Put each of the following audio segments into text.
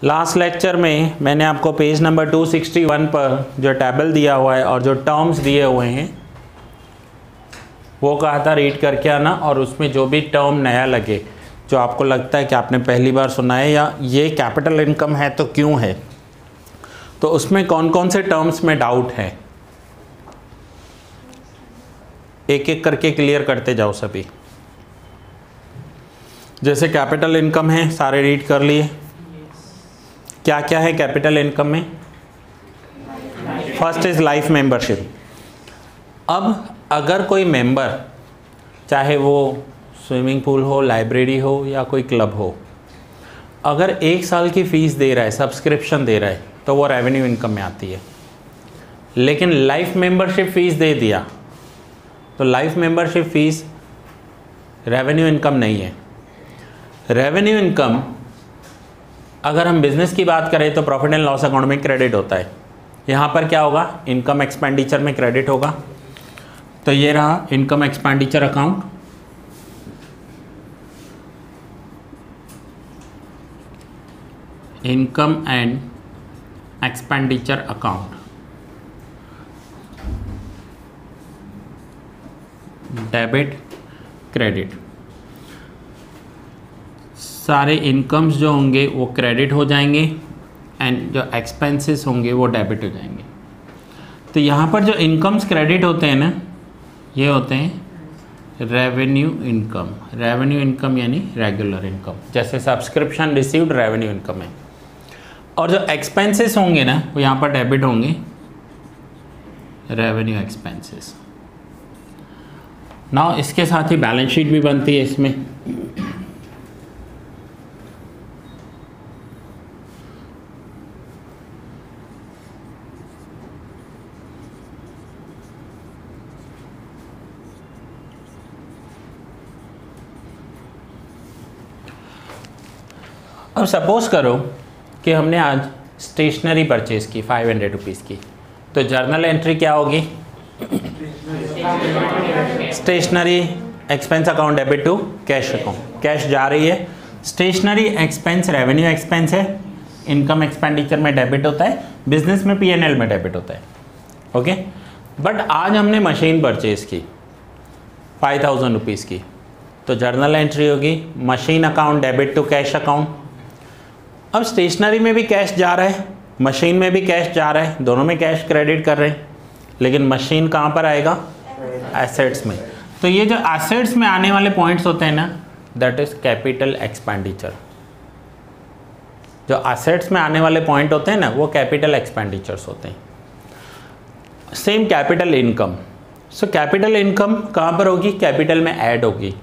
Last lecture में मैंने आपको पेज नंबर 261 पर जो टेबल दिया हुआ है और जो टर्म्स दिए हुए हैं वो कहा था रीड करके आना, और उसमें जो भी टर्म नया लगे, जो आपको लगता है कि आपने पहली बार सुना है या ये कैपिटल इनकम है तो क्यों है, तो उसमें कौन कौन से टर्म्स में डाउट है, एक एक करके क्लियर करते जाओ सभी। जैसे कैपिटल इनकम है, सारे रीड कर लिए। क्या क्या है कैपिटल इनकम में? First is life membership. अब अगर कोई मेंबर, चाहे वो स्विमिंग पूल हो, लाइब्रेरी हो या कोई क्लब हो, अगर 1 साल की फ़ीस दे रहा है, सब्सक्रिप्शन दे रहा है, तो वो रेवेन्यू इनकम में आती है। लेकिन लाइफ मेंबरशिप फ़ीस दे दिया तो life membership fees revenue income नहीं है। रेवेन्यू इनकम अगर हम बिज़नेस की बात करें तो प्रॉफिट एंड लॉस अकाउंट में क्रेडिट होता है। यहाँ पर क्या होगा? इनकम एक्सपेंडिचर में क्रेडिट होगा। तो ये रहा income expenditure account. Income and expenditure account, debit credit, सारे इनकम्स जो होंगे वो क्रेडिट हो जाएंगे एंड जो एक्सपेंसेस होंगे वो डेबिट हो जाएंगे। तो यहाँ पर जो इनकम्स क्रेडिट होते हैं ना, ये होते हैं रेवेन्यू इनकम। रेवेन्यू इनकम यानी रेगुलर इनकम, जैसे सब्सक्रिप्शन रिसीव्ड रेवेन्यू इनकम है। और जो एक्सपेंसेस होंगे ना वो यहाँ पर डेबिट होंगे, रेवेन्यू एक्सपेंसेस। नाउ इसके साथ ही बैलेंस शीट भी बनती है इसमें। अब सपोज करो कि हमने आज स्टेशनरी परचेज की 500 रुपीज़ की, तो जर्नल एंट्री क्या होगी? Stationery expense account debit to cash account. Cash जा रही है, स्टेशनरी एक्सपेंस रेवेन्यू एक्सपेंस है, इनकम एक्सपेंडिचर में डेबिट होता है, बिजनेस में P&L में डेबिट होता है। ओके, बट आज हमने मशीन परचेज की 5000 रुपीज़ की, तो जर्नल एंट्री होगी machine account debit to cash account. अब स्टेशनरी में भी कैश जा रहा है, मशीन में भी कैश जा रहा है, दोनों में कैश क्रेडिट कर रहे हैं, लेकिन मशीन कहाँ पर आएगा? एसेट्स में। तो ये जो एसेट्स में आने वाले पॉइंट्स होते हैं ना, दैट इज कैपिटल एक्सपेंडिचर। जो एसेट्स में आने वाले पॉइंट होते हैं ना, वो कैपिटल एक्सपेंडिचर्स होते हैं। Same capital income. So capital income कहाँ पर होगी? कैपिटल में ऐड होगी।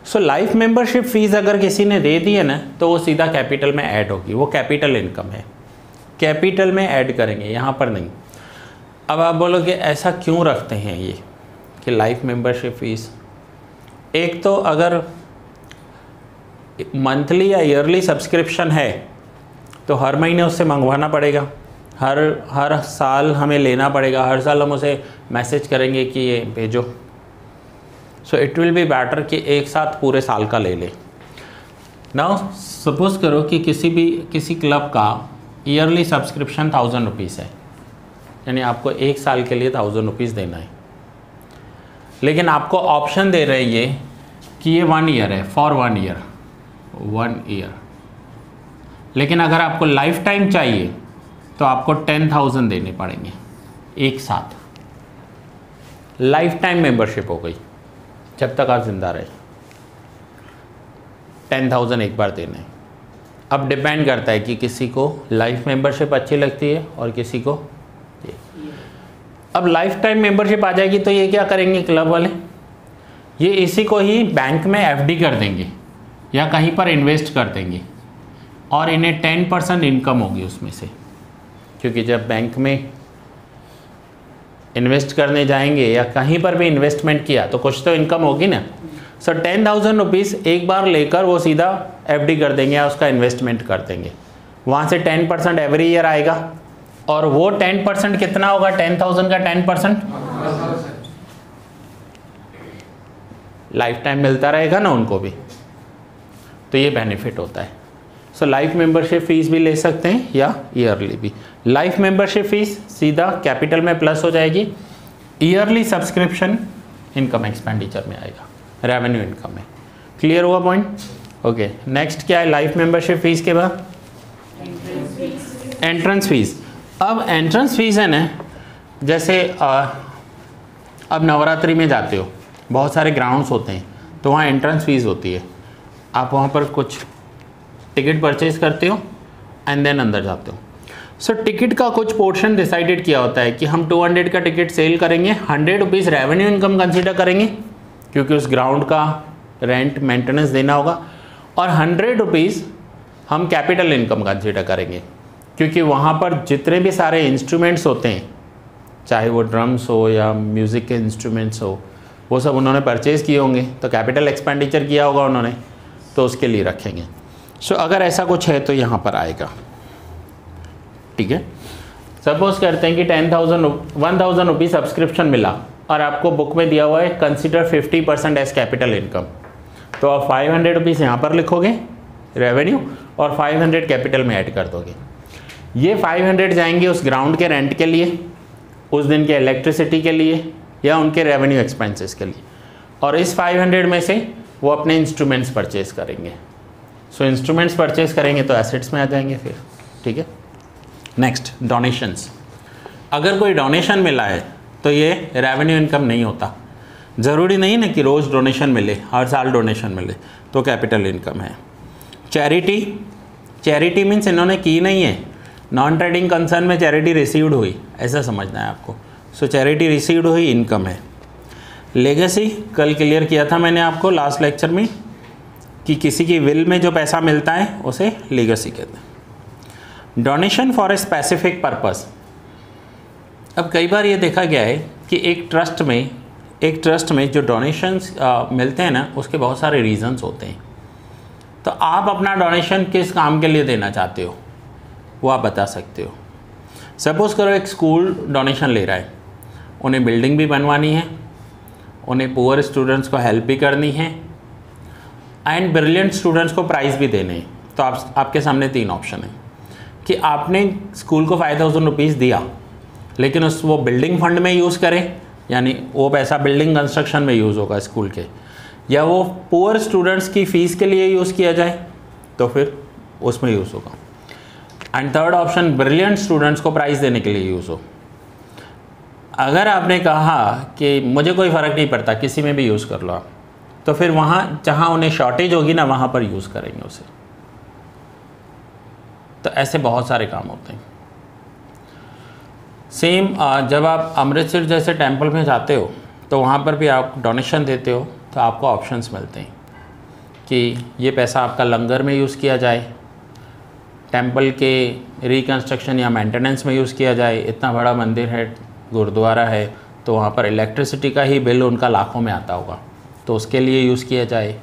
सो लाइफ मेंबरशिप फीस अगर किसी ने दे दी है ना, तो वो सीधा कैपिटल में ऐड होगी, वो कैपिटल इनकम है, कैपिटल में ऐड करेंगे, यहाँ पर नहीं। अब आप बोलोगे ऐसा क्यों रखते हैं ये कि लाइफ मेंबरशिप फीस? एक तो अगर मंथली या ईयरली सब्सक्रिप्शन है तो हर महीने उससे मंगवाना पड़ेगा, हर साल हमें लेना पड़ेगा, हर साल हम उसे मैसेज करेंगे कि ये भेजो। So it will be better कि एक साथ पूरे साल का ले ले। नाउ सपोज करो कि किसी क्लब का ईयरली सब्सक्रिप्शन 1000 रुपीज़ है, यानी आपको 1 साल के लिए 1000 रुपीज़ देना है, लेकिन आपको ऑप्शन दे रहे हैं ये कि ये 1 ईयर है, फॉर 1 ईयर। लेकिन अगर आपको लाइफ टाइम चाहिए तो आपको 10,000 देने पड़ेंगे एक साथ। लाइफ टाइम मेंबरशिप हो गई, जब तक आप जिंदा रहे 10,000 एक बार देने। अब डिपेंड करता है कि किसी को लाइफ मेंबरशिप अच्छी लगती है और किसी को ये। अब लाइफ टाइम मेंबरशिप आ जाएगी तो ये क्या करेंगे क्लब वाले? ये इसी को ही बैंक में FD कर देंगे या कहीं पर इन्वेस्ट कर देंगे, और इन्हें 10% इनकम होगी उसमें से, क्योंकि जब बैंक में इन्वेस्ट करने जाएंगे या कहीं पर भी इन्वेस्टमेंट किया तो कुछ तो इनकम होगी ना। सो 10,000 रुपीज़ एक बार लेकर वो सीधा FD कर देंगे या उसका इन्वेस्टमेंट कर देंगे, वहाँ से 10% एवरी ईयर आएगा। और वो 10% कितना होगा? 10,000 का 10% लाइफ टाइम मिलता रहेगा ना उनको भी, तो ये बेनिफिट होता है। सो लाइफ मेंबरशिप फीस भी ले सकते हैं या ईयरली भी। लाइफ मेंबरशिप फीस सीधा कैपिटल में प्लस हो जाएगी, ईयरली सब्सक्रिप्शन इनकम एक्सपेंडिचर में आएगा, रेवेन्यू इनकम में। क्लियर हुआ पॉइंट? ओके, नेक्स्ट क्या है लाइफ मेंबरशिप फीस के बाद? Entrance fees. अब एंट्रेंस फीस है ना, जैसे अब नवरात्रि में जाते हो, बहुत सारे ग्राउंड्स होते हैं, तो वहाँ एंट्रेंस फीस होती है। आप वहाँ पर कुछ टिकट परचेज करते हो एंड देन अंदर जाते हो। सो टिकट का कुछ पोर्शन डिसाइडेड किया होता है कि हम 200 का टिकट सेल करेंगे, 100 रुपीज़ रेवेन्यू इनकम कंसीडर करेंगे क्योंकि उस ग्राउंड का रेंट मेंटेनेंस देना होगा, और 100 रुपीज़ हम कैपिटल इनकम कंसीडर करेंगे क्योंकि वहाँ पर जितने भी सारे इंस्ट्रूमेंट्स होते हैं, चाहे वो ड्रम्स हो या म्यूज़िक के इंस्ट्रूमेंट्स हो, वो सब उन्होंने परचेज़ किए होंगे, तो कैपिटल एक्सपेंडिचर किया होगा उन्होंने, तो उसके लिए रखेंगे। सो अगर ऐसा कुछ है तो यहाँ पर आएगा। ठीक है, सपोज करते हैं कि 10,000 रुपीज़ सब्सक्रिप्शन मिला और आपको बुक में दिया हुआ है कंसिडर 50% एज कैपिटल इनकम, तो आप 500 रुपीज़ यहाँ पर लिखोगे रेवेन्यू और 500 कैपिटल में ऐड कर दोगे। ये 500 जाएंगे उस ग्राउंड के रेंट के लिए, उस दिन के इलेक्ट्रिसिटी के लिए या उनके रेवेन्यू एक्सपेंसेस के लिए, और इस 500 में से वो अपने इंस्ट्रूमेंट्स परचेज़ करेंगे। सो इंस्ट्रूमेंट्स परचेज़ करेंगे तो एसेट्स में आ जाएंगे फिर। ठीक है, नेक्स्ट डोनेशंस। अगर कोई डोनेशन मिला है तो ये रेवेन्यू इनकम नहीं होता। ज़रूरी नहीं ना कि रोज़ डोनेशन मिले, हर साल डोनेशन मिले तो कैपिटल इनकम है। चैरिटी मीन्स इन्होंने की नहीं है, नॉन ट्रेडिंग कंसर्न में चैरिटी रिसीव्ड हुई, ऐसा समझना है आपको। सो चैरिटी रिसीव्ड हुई, इनकम है। लेगेसी कल क्लियर किया था मैंने आपको लास्ट लेक्चर में कि किसी की विल में जो पैसा मिलता है उसे लेगेसी कहते हैं। Donation for a specific purpose. अब कई बार ये देखा गया है कि एक ट्रस्ट में जो डोनेशंस मिलते हैं ना, उसके बहुत सारे रीजंस होते हैं। तो आप अपना डोनेशन किस काम के लिए देना चाहते हो वो आप बता सकते हो। सपोज़ करो एक स्कूल डोनेशन ले रहा है, उन्हें बिल्डिंग भी बनवानी है, उन्हें पुअर स्टूडेंट्स को हेल्प भी करनी है एंड ब्रिलियंट स्टूडेंट्स को प्राइज़ भी देने हैं। तो आपके सामने 3 ऑप्शन है कि आपने स्कूल को 5,000 रुपीज़ दिया, लेकिन वो बिल्डिंग फंड में यूज़ करें, यानी वो पैसा बिल्डिंग कंस्ट्रक्शन में यूज़ होगा स्कूल के, या वो पुअर स्टूडेंट्स की फ़ीस के लिए यूज़ किया जाए तो फिर उसमें यूज़ होगा। And third option, brilliant students को प्राइज़ देने के लिए यूज़ हो। अगर आपने कहा कि मुझे कोई फ़र्क नहीं पड़ता, किसी में भी यूज़ कर लो आप, तो फिर वहाँ जहाँ उन्हें शॉर्टेज होगी ना, वहाँ पर यूज़ करेंगे उसे। तो ऐसे बहुत सारे काम होते हैं। सेम जब आप अमृतसर जैसे टेंपल में जाते हो तो वहाँ पर भी आप डोनेशन देते हो, तो आपको ऑप्शंस मिलते हैं कि ये पैसा आपका लंगर में यूज़ किया जाए, टेंपल के रिकन्स्ट्रक्शन या मेंटेनेंस में यूज़ किया जाए। इतना बड़ा मंदिर है, गुरुद्वारा है, तो वहाँ पर इलेक्ट्रिसिटी का ही बिल उनका लाखों में आता होगा, तो उसके लिए यूज़ किया जाए।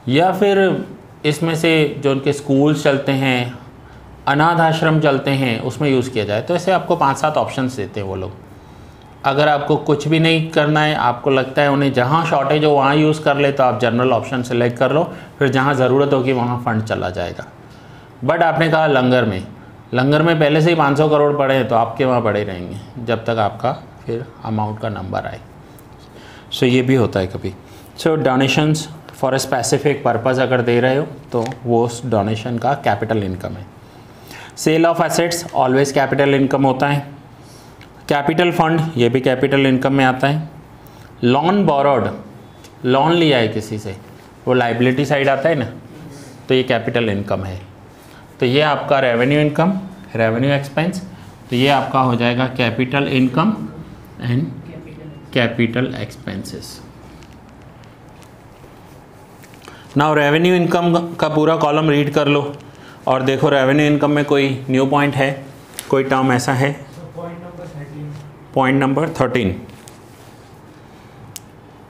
या फिर इसमें से जो उनके स्कूल्स चलते हैं, अनाथ आश्रम चलते हैं, उसमें यूज़ किया जाए। तो ऐसे आपको 5-7 ऑप्शंस देते हैं वो लोग। अगर आपको कुछ भी नहीं करना है, आपको लगता है उन्हें जहाँ शॉर्टेज हो वहाँ यूज़ कर ले, तो आप जनरल ऑप्शन सेलेक्ट कर लो, फिर जहाँ ज़रूरत होगी वहाँ फ़ंड चला जाएगा। बट आपने कहा लंगर में पहले से ही 500 करोड़ पड़े हैं, तो आपके वहाँ पड़े रहेंगे जब तक आपका फिर अमाउंट का नंबर आए। सो ये भी होता है कभी। So donations for a specific purpose अगर दे रहे हो तो वो उस डोनेशन का कैपिटल इनकम है। Sale of assets always capital income होता है। कैपिटल फंड ये भी कैपिटल इनकम में आता है। लोन बोरोड, लोन लिया है किसी से, वो लाइबिलिटी साइड आता है ना, तो ये कैपिटल इनकम है। तो ये आपका रेवेन्यू इनकम, रेवेन्यू एक्सपेंस, तो ये आपका हो जाएगा capital income and capital expenses. Now revenue income का पूरा कॉलम रीड कर लो और देखो रेवेन्यू इनकम में कोई न्यू पॉइंट है, कोई टर्म ऐसा है? पॉइंट नंबर 13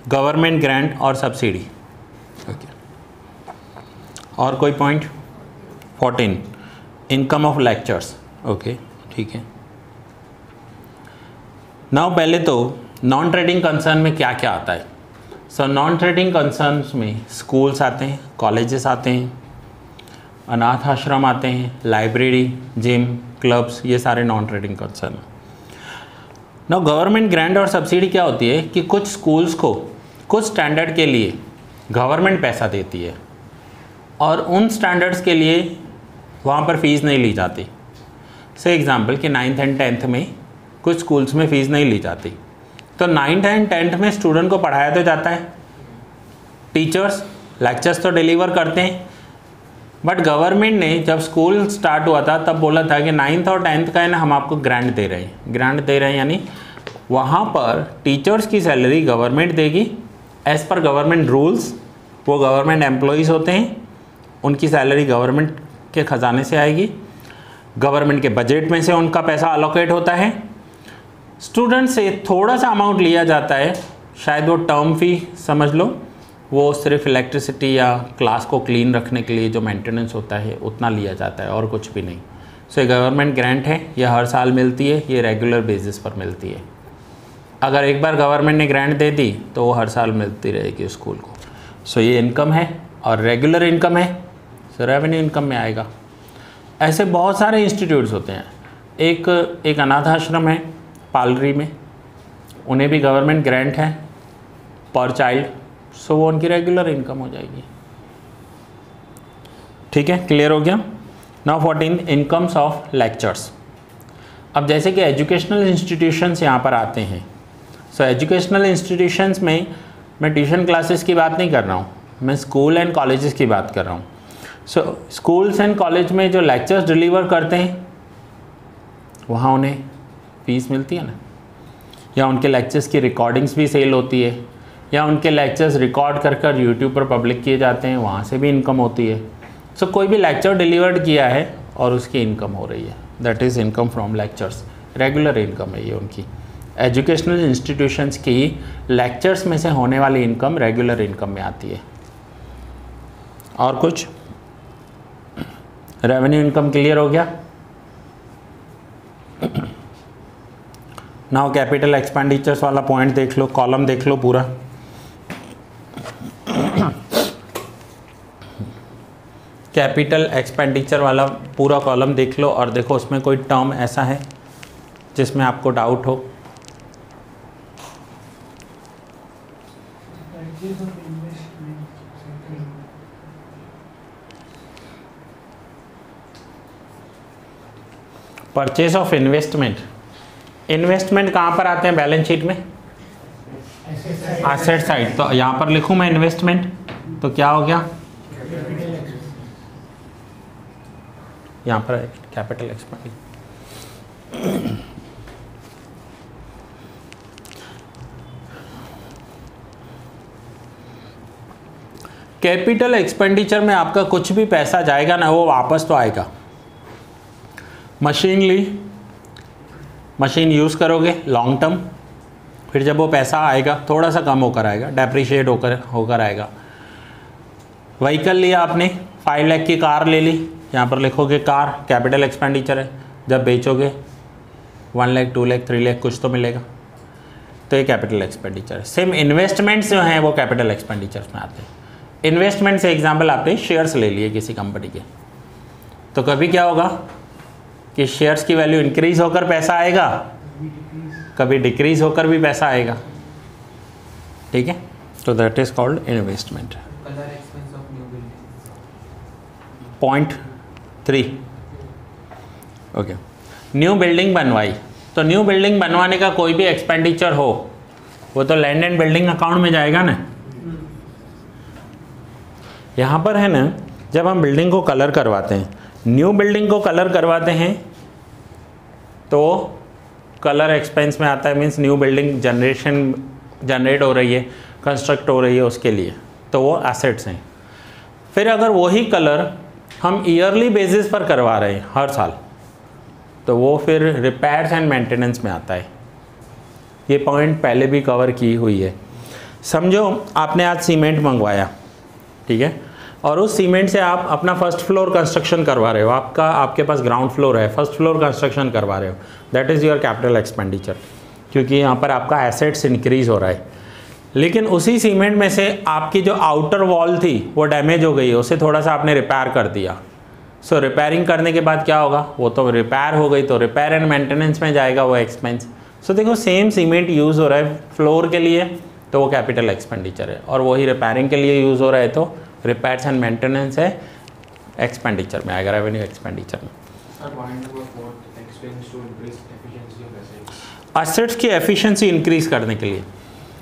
गवर्नमेंट ग्रांट और सब्सिडी। ओके, और कोई point? 14 income of lectures. Okay, ठीक है। नाउ पहले तो नॉन ट्रेडिंग कंसर्न में क्या क्या आता है। सो नॉन ट्रेडिंग कंसर्न्स में स्कूल्स आते हैं, कॉलेजेस आते हैं, अनाथ आश्रम आते हैं, लाइब्रेरी, जिम, क्लब्स, ये सारे नॉन ट्रेडिंग कंसर्न हैं। नाउ गवर्नमेंट ग्रांट और सब्सिडी क्या होती है कि कुछ स्कूल्स को कुछ स्टैंडर्ड के लिए गवर्नमेंट पैसा देती है और उन स्टैंडर्ड्स के लिए वहाँ पर फ़ीस नहीं ली जाती। से एग्ज़ाम्पल कि 9th एंड 10th में कुछ स्कूल्स में फ़ीस नहीं ली जाती, तो 9th एंड 10th में स्टूडेंट को पढ़ाया तो जाता है, टीचर्स लेक्चर्स तो डिलीवर करते हैं, बट गवर्नमेंट ने जब स्कूल स्टार्ट हुआ था तब बोला था कि 9th और 10th का है ना हम आपको ग्रांट दे रहे हैं। ग्रांट दे रहे हैं यानी वहाँ पर टीचर्स की सैलरी गवर्नमेंट देगी एज़ पर गवर्नमेंट रूल्स। वो गवर्नमेंट एम्प्लॉयज़ होते हैं, उनकी सैलरी गवर्नमेंट के ख़जाने से आएगी, गवर्नमेंट के बजट में से उनका पैसा अलोकेट होता है। स्टूडेंट से थोड़ा सा अमाउंट लिया जाता है, शायद वो टर्म फ़ी समझ लो, वो सिर्फ इलेक्ट्रिसिटी या क्लास को क्लीन रखने के लिए जो मेंटेनेंस होता है उतना लिया जाता है और कुछ भी नहीं। सो ये गवर्नमेंट ग्रांट है, ये हर साल मिलती है, ये रेगुलर बेसिस पर मिलती है। अगर एक बार गवर्नमेंट ने ग्रांट दे दी तो वो हर साल मिलती रहेगी स्कूल को। सो ये इनकम है और रेगुलर इनकम है, सो रेवेन्यू इनकम में आएगा। ऐसे बहुत सारे इंस्टीट्यूट्स होते हैं। एक अनाथ आश्रम है पालरी में, उन्हें भी गवर्नमेंट ग्रांट है पर चाइल्ड, सो वो उनकी रेगुलर इनकम हो जाएगी। ठीक है, क्लियर हो गया। Now 14 incomes of lectures. अब जैसे कि एजुकेशनल इंस्टीट्यूशंस यहाँ पर आते हैं, सो एजुकेशनल इंस्टीट्यूशंस में मैं ट्यूशन क्लासेस की बात नहीं कर रहा हूँ, मैं स्कूल एंड कॉलेजेस की बात कर रहा हूँ। सो स्कूल्स एंड कॉलेज में जो लेक्चर्स डिलीवर करते हैं वहाँ उन्हें फीस मिलती है ना, या उनके लेक्चर्स की रिकॉर्डिंग्स भी सेल होती है, या उनके लेक्चर्स रिकॉर्ड कर कर यूट्यूब पर पब्लिक किए जाते हैं, वहाँ से भी इनकम होती है। सो कोई भी लेक्चर डिलीवर्ड किया है और उसकी इनकम हो रही है, that is income from lectures. Regular income है ये उनकी। एजुकेशनल इंस्टीट्यूशंस की लेक्चर्स में से होने वाली इनकम रेगुलर इनकम में आती है। और कुछ रेवेन्यू इनकम क्लियर हो गया। नाउ कैपिटल एक्सपेंडिचर्स वाला पॉइंट देख लो, कॉलम देख लो पूरा। कैपिटल एक्सपेंडिचर वाला पूरा कॉलम देख लो और देखो उसमें कोई टर्म ऐसा है जिसमें आपको डाउट हो। Purchase of investment. इन्वेस्टमेंट कहाँ पर आते हैं बैलेंस शीट में? Asset side. तो यहाँ पर लिखूँ मैं इन्वेस्टमेंट, तो क्या हो गया? यहाँ पर कैपिटल एक्सपेंडिचर। कैपिटल एक्सपेंडिचर में आपका कुछ भी पैसा जाएगा ना, वो वापस तो आएगा। मशीन ली, मशीन यूज़ करोगे लॉन्ग टर्म, फिर जब वो पैसा आएगा थोड़ा सा कम होकर आएगा, डेप्रिशिएट होकर आएगा। व्हीकल लिया आपने, 5 लाख की कार ले ली, यहाँ पर लिखोगे कार, कैपिटल एक्सपेंडिचर है। जब बेचोगे 1 लाख 2 लाख 3 लाख कुछ तो मिलेगा, तो ये कैपिटल एक्सपेंडिचर है। सेम इन्वेस्टमेंट्स जो हैं वो कैपिटल एक्सपेंडिचर्स में आते हैं। इन्वेस्टमेंट से एग्जांपल आपने शेयर्स ले लिए किसी कंपनी के, तो कभी क्या होगा कि शेयर्स की वैल्यू इंक्रीज होकर पैसा आएगा, कभी डिक्रीज होकर भी पैसा आएगा। ठीक है, तो that is called investment. Point 3। Okay, new building बनवाई, तो न्यू बिल्डिंग बनवाने का कोई भी एक्सपेंडिचर हो वो तो लैंड एंड बिल्डिंग अकाउंट में जाएगा ना। यहाँ पर है ना, जब हम बिल्डिंग को कलर करवाते हैं, न्यू बिल्डिंग को कलर करवाते हैं तो कलर एक्सपेंस में आता है, मीन्स न्यू बिल्डिंग जनरेट हो रही है, कंस्ट्रक्ट हो रही है, उसके लिए तो वो एसेट्स हैं। फिर अगर वही कलर हम ईयरली बेसिस पर करवा रहे हैं हर साल, तो वो फिर रिपेयर्स एंड मेंटेनेंस में आता है। ये पॉइंट पहले भी कवर की हुई है। समझो आपने आज सीमेंट मंगवाया, ठीक है, और उस सीमेंट से आप अपना फर्स्ट फ्लोर कंस्ट्रक्शन करवा रहे हो, आपके पास ग्राउंड फ्लोर है, फर्स्ट फ्लोर कंस्ट्रक्शन करवा रहे हो, that is your capital expenditure, क्योंकि यहाँ पर आपका एसेट्स इंक्रीज हो रहा है। लेकिन उसी सीमेंट में से आपकी जो आउटर वॉल थी वो डैमेज हो गई है, उसे थोड़ा सा आपने रिपेयर कर दिया, सो रिपेयरिंग करने के बाद क्या होगा, वो तो रिपेयर हो गई तो रिपेयर एंड मेंटेनेंस में जाएगा वो एक्सपेंस। सो देखो सेम सीमेंट यूज़ हो रहा है फ्लोर के लिए तो वो कैपिटल एक्सपेंडिचर है, और वही रिपेयरिंग के लिए यूज़ हो रहा है तो रिपेयर्स एंड मेंटेनेंस है एक्सपेंडिचर में आएगा, रेवेन्यू एक्सपेंडिचर में। एसेट्स की एफिशिएंसी इंक्रीज करने के लिए,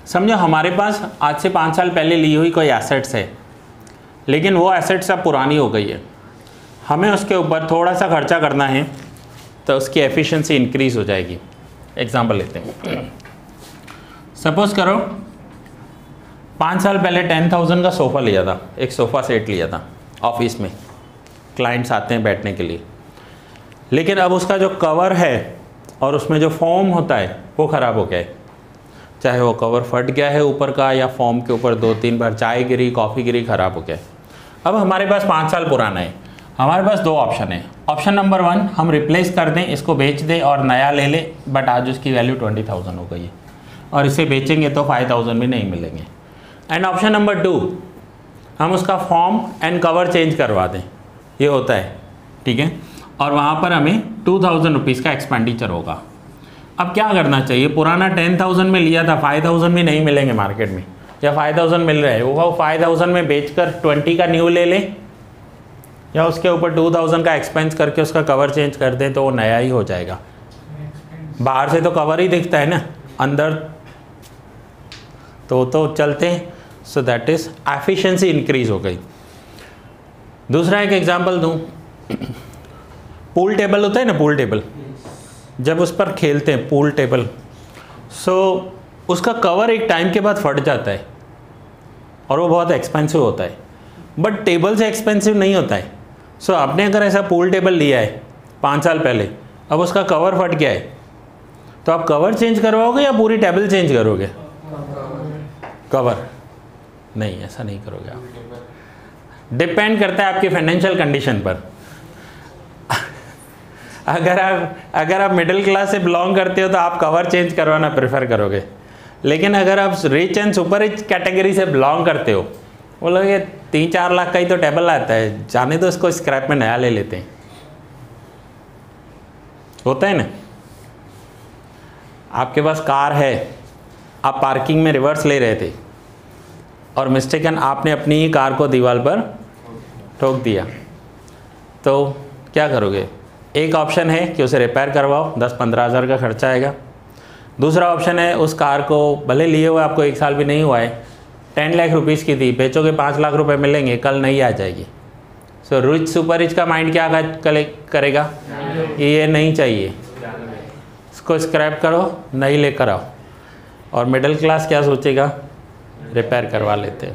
समझो हमारे पास आज से 5 साल पहले ली हुई कोई एसेट्स है, लेकिन वो एसेट्स अब पुरानी हो गई है, हमें उसके ऊपर थोड़ा सा खर्चा करना है तो उसकी एफिशिएंसी इंक्रीज हो जाएगी। एग्जांपल लेते हैं, सपोज करो 5 साल पहले 10,000 का सोफ़ा लिया था, एक सोफ़ा सेट लिया था ऑफिस में, क्लाइंट्स आते हैं बैठने के लिए, लेकिन अब उसका जो कवर है और उसमें जो फॉर्म होता है वो ख़राब हो गया है, चाहे वो कवर फट गया है ऊपर का या फॉर्म के ऊपर 2-3 बार चाय गिरी, कॉफ़ी गिरी, ख़राब हो गया है। अब हमारे पास 5 साल पुराना है, हमारे पास 2 ऑप्शन है। ऑप्शन नंबर 1, हम रिप्लेस कर दें, इसको बेच दें और नया ले लें, बट आज उसकी वैल्यू 20,000 हो गई है और इसे बेचेंगे तो 5,000 भी नहीं मिलेंगे। एंड ऑप्शन नंबर 2, हम उसका फॉर्म एंड कवर चेंज करवा दें, ये होता है, ठीक है, और वहाँ पर हमें 2,000 रुपीज़ का एक्सपेंडिचर होगा। अब क्या करना चाहिए, पुराना 10,000 में लिया था, 5,000 भी नहीं मिलेंगे मार्केट में, या 5,000 मिल रहे हैं, वो 5,000 में बेचकर 20 का न्यू ले लें, या उसके ऊपर 2,000 का एक्सपेंस करके उसका कवर चेंज कर दें तो वो नया ही हो जाएगा। बाहर से तो कवर ही दिखता है ना, अंदर तो चलते हैं। सो दैट इज़ एफिशिएंसी इंक्रीज हो गई। दूसरा एक एग्जांपल दूं, पूल टेबल होता है ना, पूल टेबल, जब उस पर खेलते हैं पूल टेबल, सो उसका कवर एक टाइम के बाद फट जाता है और वो बहुत एक्सपेंसिव होता है, बट टेबल से एक्सपेंसिव नहीं होता है। सो आपने अगर ऐसा पूल टेबल लिया है 5 साल पहले, अब उसका कवर फट गया है, तो आप कवर चेंज करवाओगे या पूरी टेबल चेंज करोगे? कवर नहीं, ऐसा नहीं करोगे आप। डिपेंड करता है आपकी फाइनेंशियल कंडीशन पर। अगर आप मिडिल क्लास से बिलोंग करते हो तो आप कवर चेंज करवाना प्रेफर करोगे, लेकिन अगर आप rich and super rich category से बिलोंग करते हो, बोलोगे 3-4 लाख का ही तो टेबल आता है, जाने तो इसको स्क्रैप में नया ले लेते हैं। होता है ना, आपके पास कार है, आप पार्किंग में रिवर्स ले रहे थे और मिस्टेकन आपने अपनी ही कार को दीवार पर ठोक दिया, तो क्या करोगे? एक ऑप्शन है कि उसे रिपेयर करवाओ, 10-15 हज़ार का खर्चा आएगा। दूसरा ऑप्शन है उस कार को भले लिए हुए आपको 1 साल भी नहीं हुआ है, 10 लाख रुपीज़ की थी, बेचोगे 5 लाख रुपए मिलेंगे, कल नहीं आ जाएगी। सो रिच सुपर रिच का माइंड क्या करेगा कि ये नहीं चाहिए, इसको स्क्रैप करो, नहीं लेकर आओ। और मिडिल क्लास क्या सोचेगा? रिपेयर करवा लेते,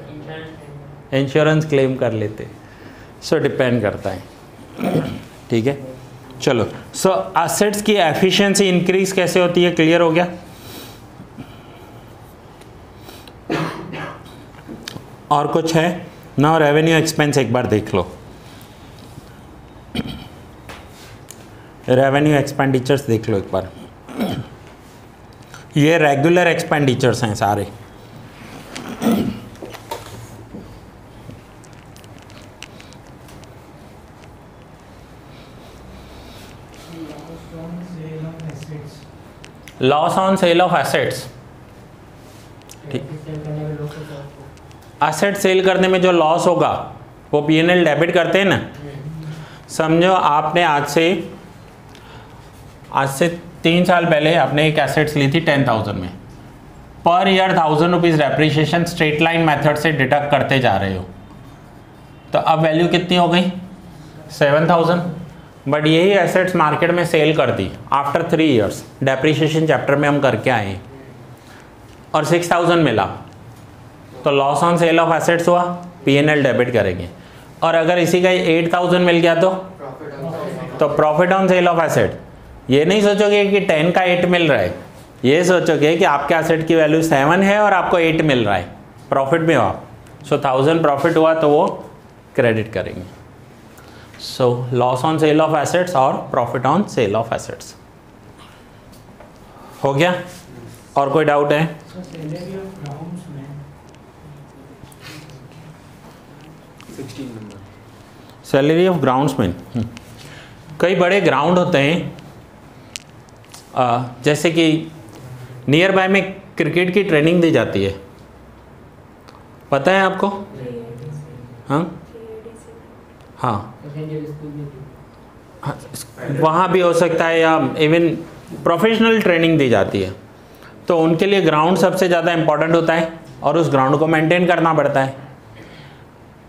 इंश्योरेंस क्लेम कर लेते। सो डिपेंड करता है, ठीक है। चलो, सो एसेट्स की एफिशिएंसी इंक्रीज कैसे होती है, क्लियर हो गया। और कुछ है ना? रेवेन्यू एक्सपेंस एक बार देख लो, रेवेन्यू एक्सपेंडिचर्स देख लो एक बार। ये रेगुलर एक्सपेंडिचर्स हैं सारे। Loss on sale of assets, ठीक, एसेट सेल करने में जो लॉस होगा वो P&L डेबिट करते हैं ना। समझो आपने आज से 3 साल पहले आपने एक एसेट्स ली थी 10,000 में, per year 1,000 rupees depreciation straight line method से डिडक्ट करते जा रहे हो, तो अब वैल्यू कितनी हो गई? 7,000। बट यही एसेट्स मार्केट में सेल कर दी आफ्टर 3 इयर्स, डेप्रिसिएशन चैप्टर में हम करके आए, और 6,000 मिला, तो loss on sale of assets हुआ, P&L डेबिट करेंगे। और अगर इसी का 8,000 मिल गया तो profit on sale of asset. ये नहीं सोचोगे कि 10 का 8 मिल रहा है, ये सोचोगे कि आपके एसेट की वैल्यू 7 है और आपको 8 मिल रहा है, प्रॉफिट में हो आप। सो 1,000 प्रॉफिट हुआ तो वो क्रेडिट करेंगे। So loss on sale of assets और profit on sale of assets हो गया। और कोई डाउट है? सैलरी ऑफ ग्राउंड्समैन, कई बड़े ग्राउंड होते हैं, जैसे कि नियर बाय में क्रिकेट की ट्रेनिंग दी जाती है, पता है आपको? हाँ हाँ, वहाँ भी हो सकता है, या इवन प्रोफेशनल ट्रेनिंग दी जाती है, तो उनके लिए ग्राउंड सबसे ज़्यादा इम्पॉर्टेंट होता है और उस ग्राउंड को मेंटेन करना पड़ता है।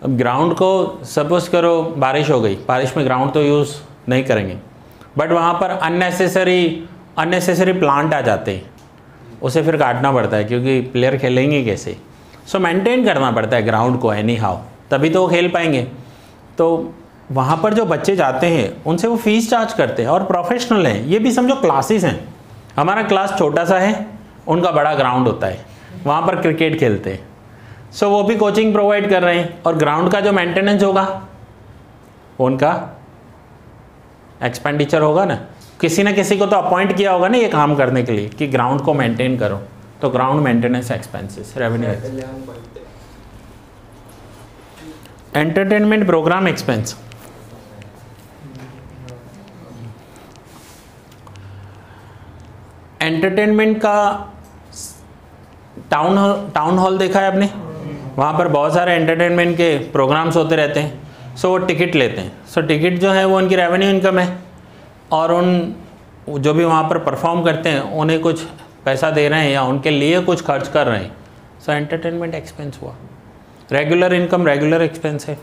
अब ग्राउंड को सपोज करो बारिश हो गई, बारिश में ग्राउंड तो यूज़ नहीं करेंगे, बट वहाँ पर अननेसेसरी प्लांट आ जाते हैं, उसे फिर काटना पड़ता है क्योंकि प्लेयर खेलेंगे कैसे। सो मेंटेन करना पड़ता है ग्राउंड को एनी हाउ, तभी तो वो खेल पाएंगे। तो वहाँ पर जो बच्चे जाते हैं उनसे वो फीस चार्ज करते हैं और प्रोफेशनल हैं, ये भी समझो क्लासेस हैं। हमारा क्लास छोटा सा है, उनका बड़ा ग्राउंड होता है, वहाँ पर क्रिकेट खेलते हैं। सो वो भी कोचिंग प्रोवाइड कर रहे हैं और ग्राउंड का जो मेंटेनेंस होगा उनका एक्सपेंडिचर होगा ना, किसी न किसी को तो अपॉइंट किया होगा ना ये काम करने के लिए कि ग्राउंड को मेंटेन करो, तो ground maintenance expenses, revenue. Entertainment program expense, entertainment का टाउन हॉल देखा है आपने? वहाँ पर बहुत सारे एंटरटेनमेंट के प्रोग्राम्स होते रहते हैं। सो वो टिकट लेते हैं, सो टिकट जो है वो उनकी रेवेन्यू इनकम है, और उन जो भी वहाँ पर परफॉर्म करते हैं उन्हें कुछ पैसा दे रहे हैं या उनके लिए कुछ खर्च कर रहे हैं। सो एंटरटेनमेंट एक्सपेंस हुआ। रेगुलर इनकम रेगुलर एक्सपेंस है।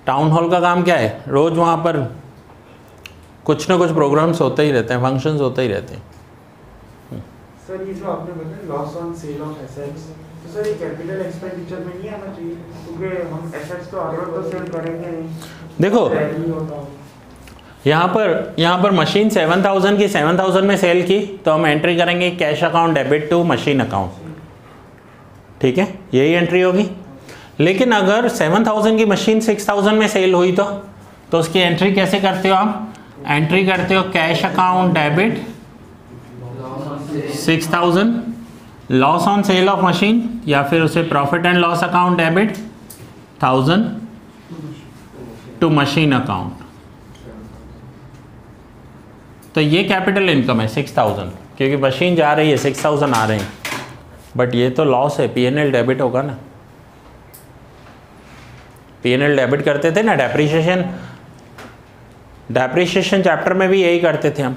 टाउन हॉल का काम क्या है? रोज़ वहाँ पर कुछ ना कुछ प्रोग्राम्स होते ही रहते हैं, फंक्शंस होते ही रहते हैं। सर ये जो आपने बताया loss on sale of assets, तो सर ये कैपिटल एक्सपेंडिचर में नहीं आना चाहिए, क्योंकि हम एसेट्स तो आगे तो सेल करेंगे नहीं। देखो यहाँ पर मशीन 7000 की 7000 में सेल की, तो हम एंट्री करेंगे cash account debit to machine account, ठीक है, यही एंट्री होगी। लेकिन अगर 7000 की मशीन 6000 में सेल हुई तो उसकी एंट्री कैसे करते हो आप? एंट्री करते हो cash account debit 6000 loss on sale of machine, या फिर उसे profit and loss account debit 1000 to machine account. तो ये कैपिटल इनकम है 6000, क्योंकि मशीन जा रही है 6000 आ रहे हैं, बट ये तो लॉस है, P&L डेबिट होगा ना। P&L डेबिट करते थे ना, डेप्रिसिएशन चैप्टर में भी यही करते थे हम।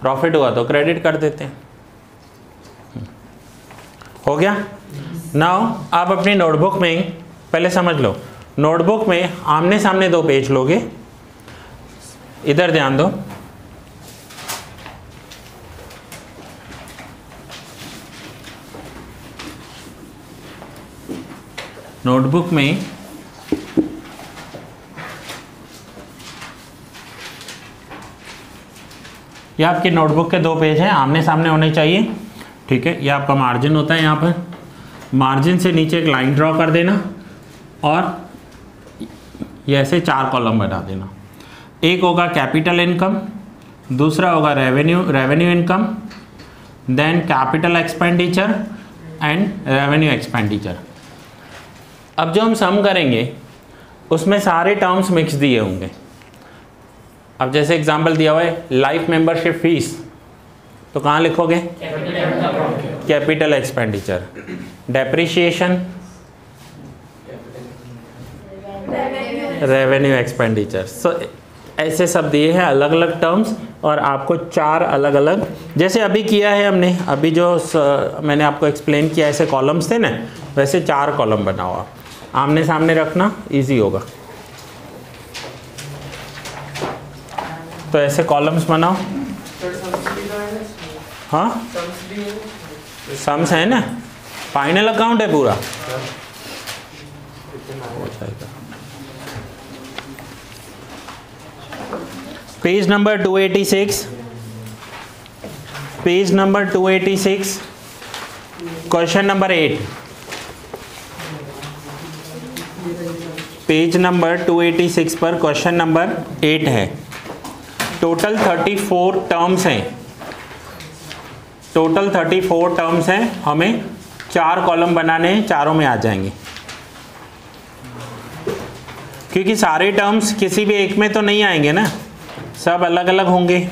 प्रॉफिट हुआ तो क्रेडिट कर देते हैं। हो गया। नाउ आप अपनी नोटबुक में पहले समझ लो, नोटबुक में आमने सामने दो पेज लोगे, इधर ध्यान दो। नोटबुक में ये आपके नोटबुक के दो पेज हैं, आमने सामने होने चाहिए, ठीक है। ये आपका मार्जिन होता है, यहाँ पर मार्जिन से नीचे एक लाइन ड्रॉ कर देना और ये ऐसे 4 कॉलम बना देना। एक होगा कैपिटल इनकम, दूसरा होगा revenue income, then capital expenditure and revenue expenditure. अब जो हम सम करेंगे उसमें सारे टर्म्स मिक्स दिए होंगे। अब जैसे एग्जांपल दिया हुआ है लाइफ मेंबरशिप फीस, तो कहाँ लिखोगे? Capital expenditure. Depreciation revenue expenditure. So ऐसे सब दिए हैं अलग अलग टर्म्स, और आपको 4 अलग अलग, जैसे अभी किया है हमने, अभी जो मैंने आपको एक्सप्लेन किया ऐसे कॉलम्स थे ना, वैसे 4 कॉलम बना हुआ, आमने सामने रखना इजी होगा। तो ऐसे कॉलम्स बनाओ। हाँ सम्स है ना, फाइनल अकाउंट है पूरा। Page number 286, page number 286, question number 8। Page number 286 पर क्वेश्चन नंबर 8 है। टोटल 34 टर्म्स हैं, टोटल 34 टर्म्स हैं, हमें 4 कॉलम बनाने हैं, चारों में आ जाएंगे। क्योंकि सारे टर्म्स किसी भी एक में तो नहीं आएंगे ना, सब अलग अलग होंगे।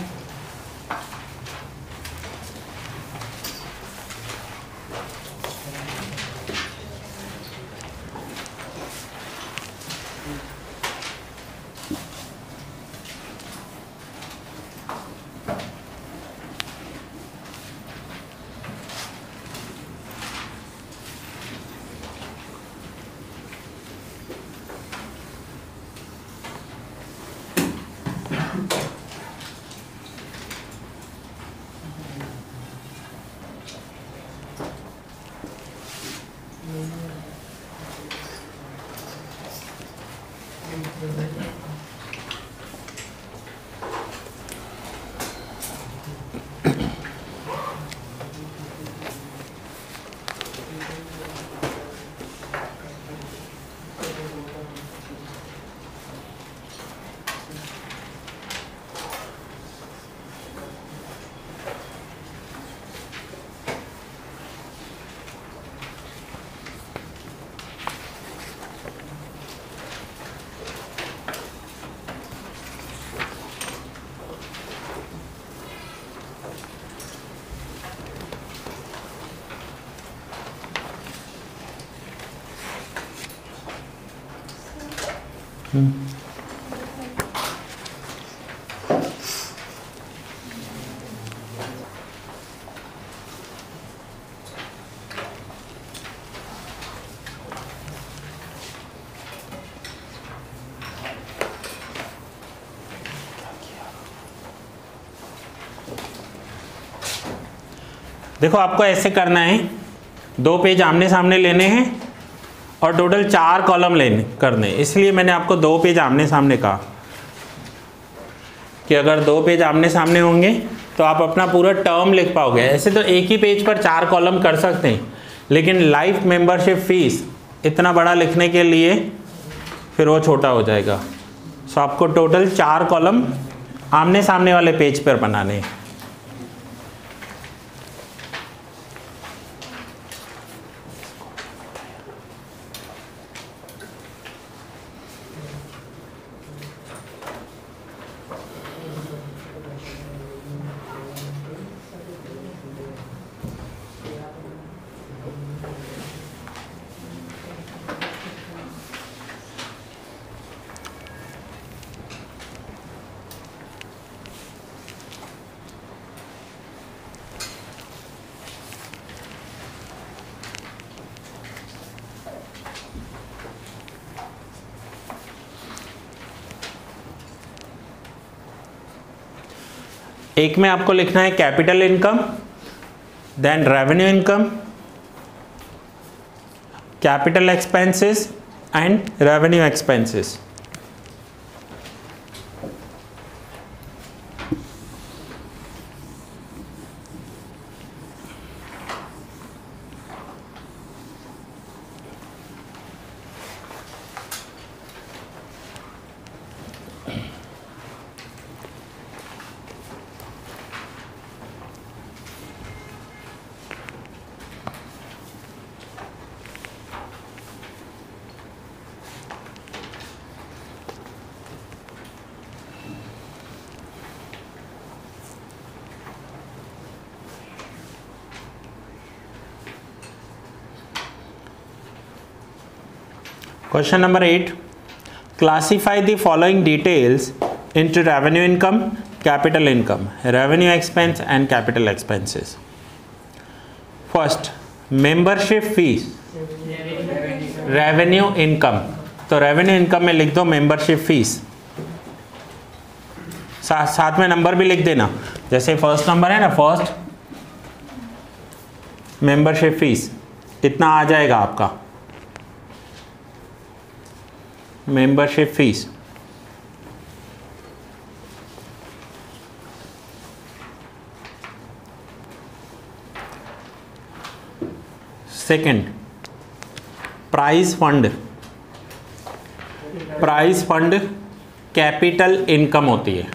देखो आपको ऐसे करना है, 2 पेज आमने सामने लेने हैं और टोटल 4 कॉलम करने, इसलिए मैंने आपको 2 पेज आमने सामने कहा कि अगर 2 पेज आमने सामने होंगे तो आप अपना पूरा टर्म लिख पाओगे। ऐसे तो एक ही पेज पर 4 कॉलम कर सकते हैं, लेकिन लाइफ मेंबरशिप फीस इतना बड़ा लिखने के लिए फिर वो छोटा हो जाएगा। सो आपको टोटल 4 कॉलम आमने सामने वाले पेज पर बनाने हैं। एक में आपको लिखना है capital income, then revenue income, capital expenses and revenue expenses. Question number 8. Classify the following details into revenue income, capital income, revenue expense and capital expenses. First, membership fees, revenue income. तो revenue income में लिख दो membership fees, साथ में number भी लिख देना। जैसे फर्स्ट नंबर है ना, फर्स्ट membership fees इतना आ जाएगा आपका membership fees. Second, prize fund. Prize fund capital income होती है,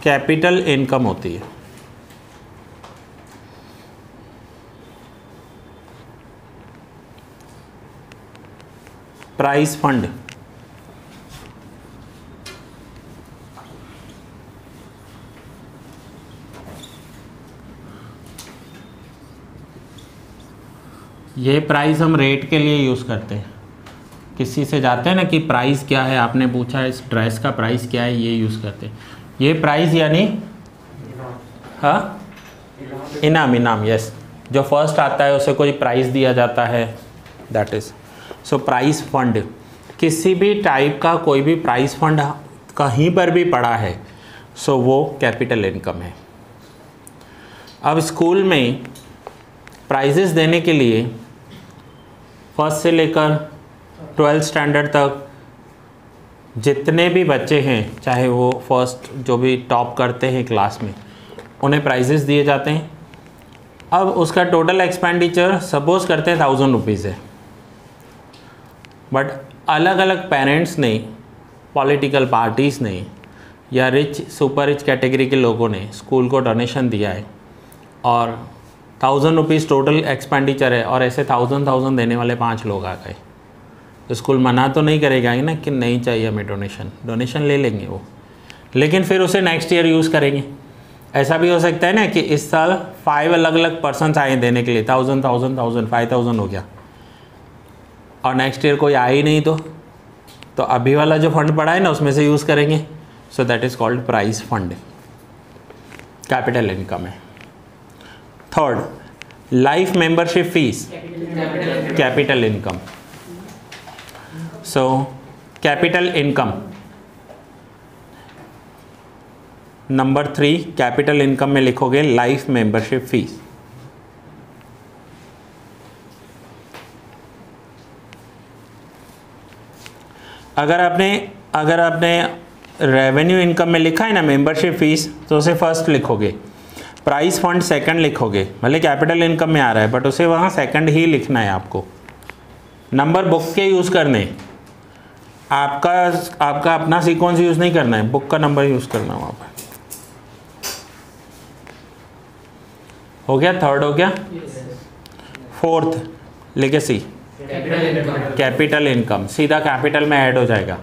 कैपिटल इनकम होती है। प्राइज फंड ये प्राइस हम रेट के लिए यूज़ करते हैं। किसी से जाते हैं ना कि प्राइस क्या है, आपने पूछा इस ड्रेस का प्राइस क्या है, ये यूज़ करते हैं। ये प्राइस यानी हाँ इनाम, यस, जो फर्स्ट आता है उसे कोई प्राइस दिया जाता है, that is so price fund. किसी भी टाइप का कोई भी प्राइस फंड कहीं पर भी पड़ा है सो वो कैपिटल इनकम है। अब स्कूल में प्राइजेस देने के लिए फर्स्ट से लेकर 12th स्टैंडर्ड तक जितने भी बच्चे हैं, चाहे वो फर्स्ट जो भी टॉप करते हैं क्लास में, उन्हें प्राइजेस दिए जाते हैं। अब उसका टोटल एक्सपेंडिचर सपोज करते हैं 1000 रुपीज़ है, बट अलग अलग पेरेंट्स ने, पॉलिटिकल पार्टीज़ ने या रिच सुपर रिच कैटेगरी के लोगों ने स्कूल को डोनेशन दिया है और 1000 रुपीज़ टोटल एक्सपेंडिचर है और ऐसे 1000 देने वाले 5 लोग आ गए, तो स्कूल मना तो नहीं करेगा ही ना कि नहीं चाहिए हमें डोनेशन ले लेंगे वो, लेकिन फिर उसे नेक्स्ट ईयर यूज़ करेंगे। ऐसा भी हो सकता है ना कि इस साल 5 अलग अलग पर्सन्स आए देने के लिए, 1000 5000 हो गया, और नेक्स्ट ईयर कोई आया ही नहीं तो अभी वाला जो फंड पड़ा है ना उसमें से यूज़ करेंगे। So that is called prize fund, capital income है। Third, life membership fees, capital income. So capital income number 3, capital income में लिखोगे लाइफ मेंबरशिप फीस। अगर आपने रेवेन्यू इनकम में लिखा है ना मेंबरशिप फीस, तो उसे फर्स्ट लिखोगे, प्राइस फंड सेकंड लिखोगे। भले कैपिटल इनकम में आ रहा है बट उसे वहाँ सेकंड ही लिखना है आपको। नंबर बुक के यूज़ करने, आपका अपना सीक्वेंस यूज़ नहीं करना है, बुक का नंबर यूज़ करना है वहाँ पर। हो गया, थर्ड हो गया। फोर्थ, लेगेसी, कैपिटल इनकम सीधा कैपिटल में ऐड हो जाएगा।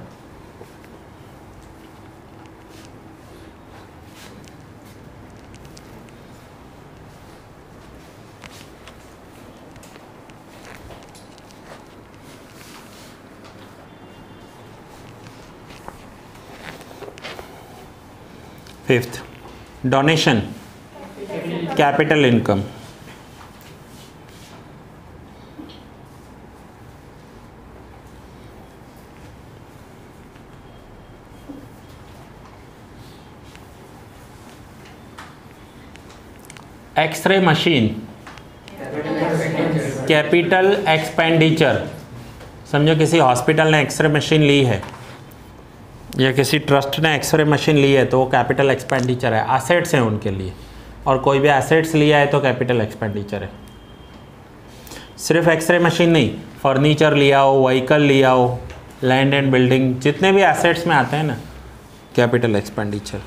Fifth, donation, capital income. X-ray machine, capital expenditure. समझो किसी हॉस्पिटल ने एक्सरे मशीन ली है या किसी ट्रस्ट ने एक्सरे मशीन ली है तो वो कैपिटल एक्सपेंडिचर है, एसेट्स हैं उनके लिए। और कोई भी एसेट्स लिया है तो कैपिटल एक्सपेंडिचर है। सिर्फ एक्सरे मशीन नहीं, फर्नीचर लिया हो, व्हीकल लिया हो, लैंड एंड बिल्डिंग, जितने भी एसेट्स में आते हैं ना, capital expenditure.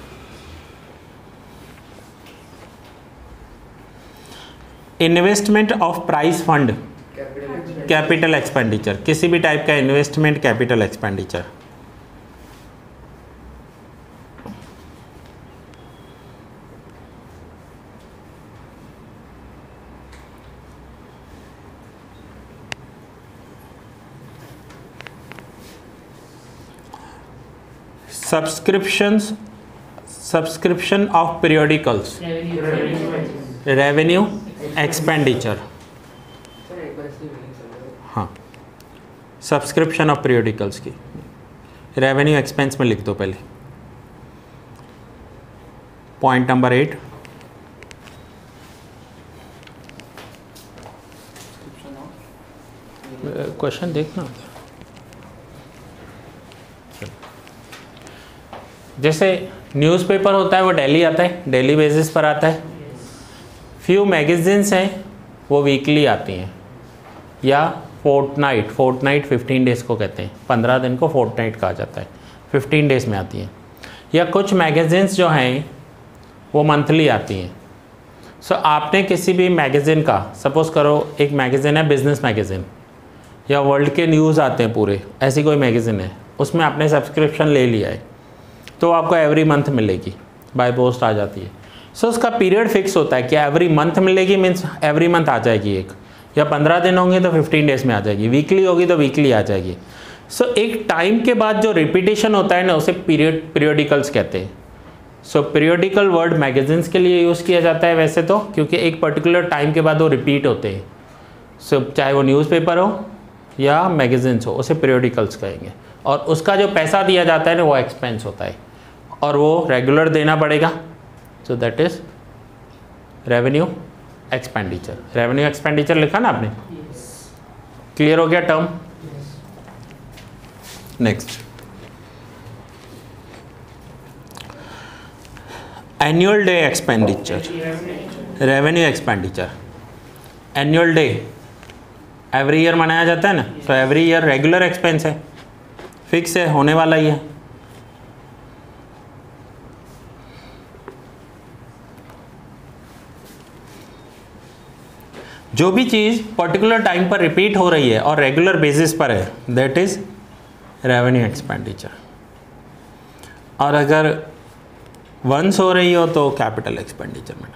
Investment of price fund, capital expenditure. किसी भी टाइप का investment capital expenditure. Subscription of periodicals, revenue expenditure. हाँ, सब्सक्रिप्शन ऑफ पीरियोडिकल्स की रेवेन्यू एक्सपेंस में लिख दो पहले। पॉइंट नंबर 8, क्वेश्चन देखना। जैसे न्यूज़पेपर होता है वो डेली आता है, डेली बेसिस पर आता है। फ्यू मैगज़ीन्स हैं वो वीकली आती हैं, या फोर्टनाइट 15 डेज़ को कहते हैं, 15 दिन को फोर्टनाइट कहा जाता है, 15 डेज़ में आती हैं। या कुछ मैगज़ीन्स जो हैं वो मंथली आती हैं। सो आपने किसी भी मैगज़ीन का, सपोज़ करो एक मैगज़ीन है बिज़नेस मैगज़ीन, या वर्ल्ड के न्यूज़ आते हैं पूरे, ऐसी कोई मैगज़ीन है, उसमें आपने सब्सक्रिप्शन ले लिया है तो आपको एवरी मंथ मिलेगी, बाय पोस्ट आ जाती है। सो उसका पीरियड फिक्स होता है कि एवरी मंथ मिलेगी, मीन्स एवरी मंथ आ जाएगी एक, या 15 दिन होंगे तो 15 डेज में आ जाएगी, वीकली होगी तो वीकली आ जाएगी। सो एक टाइम के बाद जो रिपीटेशन होता है ना उसे पीरियडिकल्स कहते हैं। सो पीरियडिकल वर्ड मैगजीन्स के लिए यूज़ किया जाता है वैसे तो, क्योंकि एक पर्टिकुलर टाइम के बाद वो रिपीट होते हैं। सो चाहे वो न्यूज़पेपर हो या मैगजीन्स हो, उसे पीरियडिकल्स कहेंगे। और उसका जो पैसा दिया जाता है ना वो एक्सपेंस होता है, और वो रेगुलर देना पड़ेगा। सो that is revenue expenditure. Revenue expenditure लिखा ना आपने? क्लियर हो गया term? Next, annual day expenditure, revenue expenditure. Annual day every year मनाया जाता है ना, तो एवरी ईयर रेगुलर एक्सपेंस है, फिक्स है, होने वाला ही है। जो भी चीज़ पर्टिकुलर टाइम पर रिपीट हो रही है और रेगुलर बेसिस पर है, दैट इज रेवेन्यू एक्सपेंडिचर। और अगर वंस हो रही हो तो कैपिटल एक्सपेंडिचर में।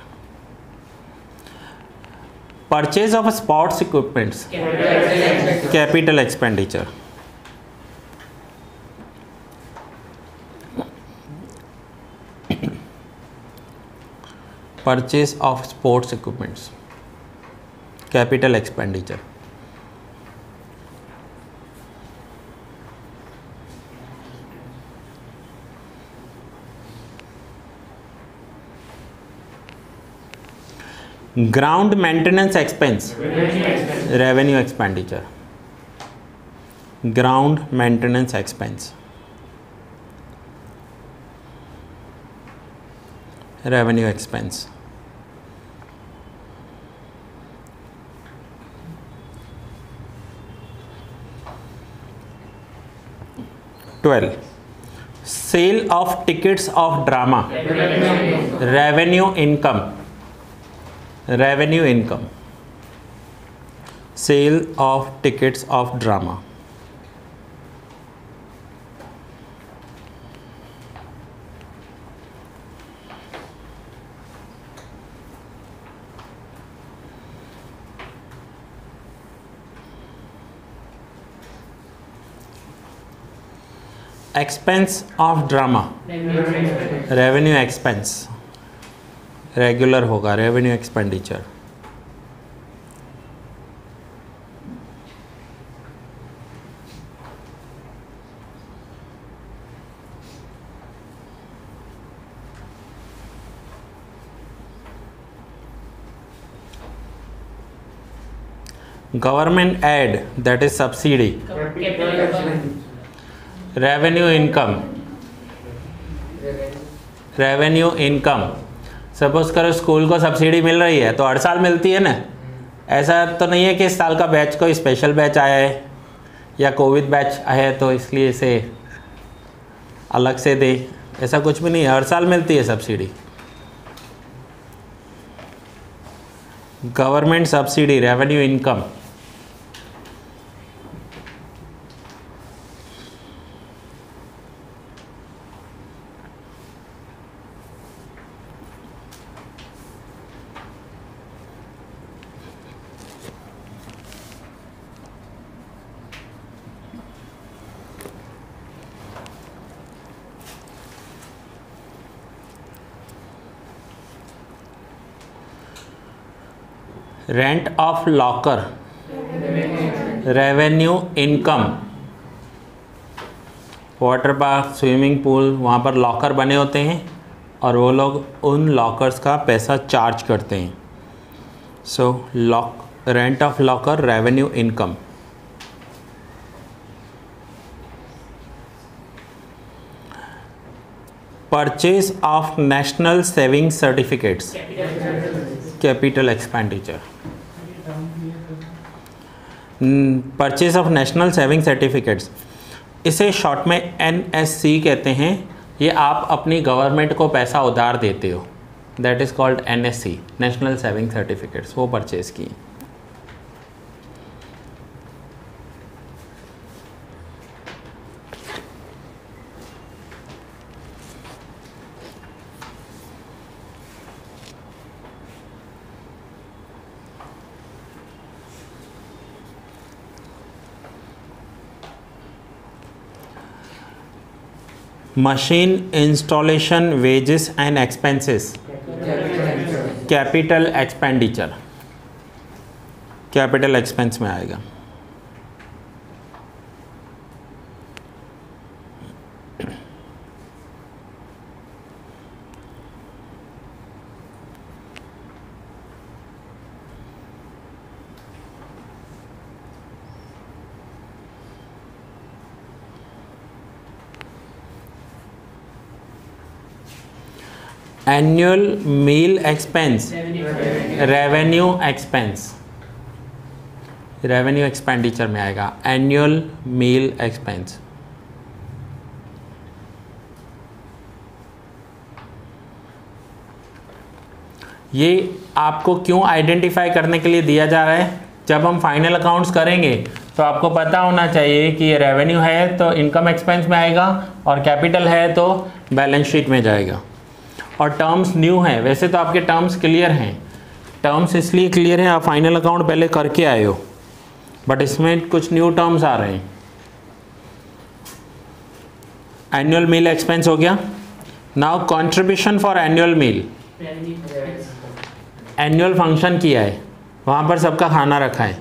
Purchase of sports equipments, capital expenditure. Purchase of sports equipments, capital expenditure. Ground maintenance expense, revenue expenditure. Ground maintenance expense, revenue expense. Sale of tickets of drama, revenue income. Revenue income, sale of tickets of drama. Expense of drama, revenue expense, regular होगा, revenue expenditure. Government aid, that is subsidy, revenue income. Revenue income, suppose करो school को subsidy मिल रही है तो हर साल मिलती है ना, ऐसा तो नहीं है कि इस साल का बैच कोई स्पेशल बैच आया है या कोविड बैच आया है तो इसलिए इसे अलग से दे, ऐसा कुछ भी नहीं है, हर साल मिलती है subsidy. Government subsidy, revenue income. Rent of locker, revenue income. Water park, swimming pool, वहाँ पर लॉकर बने होते हैं और वो लोग उन लॉकर्स का पैसा चार्ज करते हैं। So rent of locker, revenue income. Purchase of national saving certificates, capital expenditure. Purchase of national saving certificates, इसे शॉर्ट में NSC कहते हैं। ये आप अपनी गवर्नमेंट को पैसा उधार देते हो, that is called NSC, national saving certificates, वो परचेज की। Machine installation wages and expenses, capital expenditure, capital expense में आएगा। Annual meal expense, revenue expense, revenue expenditure में आएगा एनुअल मील एक्सपेंस। ये आपको क्यों आइडेंटिफाई करने के लिए दिया जा रहा है? जब हम फाइनल अकाउंट्स करेंगे तो आपको पता होना चाहिए कि ये रेवेन्यू है तो इनकम एक्सपेंस में आएगा और कैपिटल है तो बैलेंस शीट में जाएगा। और टर्म्स न्यू हैं, वैसे तो आपके टर्म्स क्लियर हैं, टर्म्स इसलिए क्लियर हैं आप फाइनल अकाउंट पहले करके आए हो, बट इसमें कुछ न्यू टर्म्स आ रहे हैं। एनुअल मील एक्सपेंस हो गया। Now contribution for annual meal, annual function किया है, वहाँ पर सबका खाना रखा है,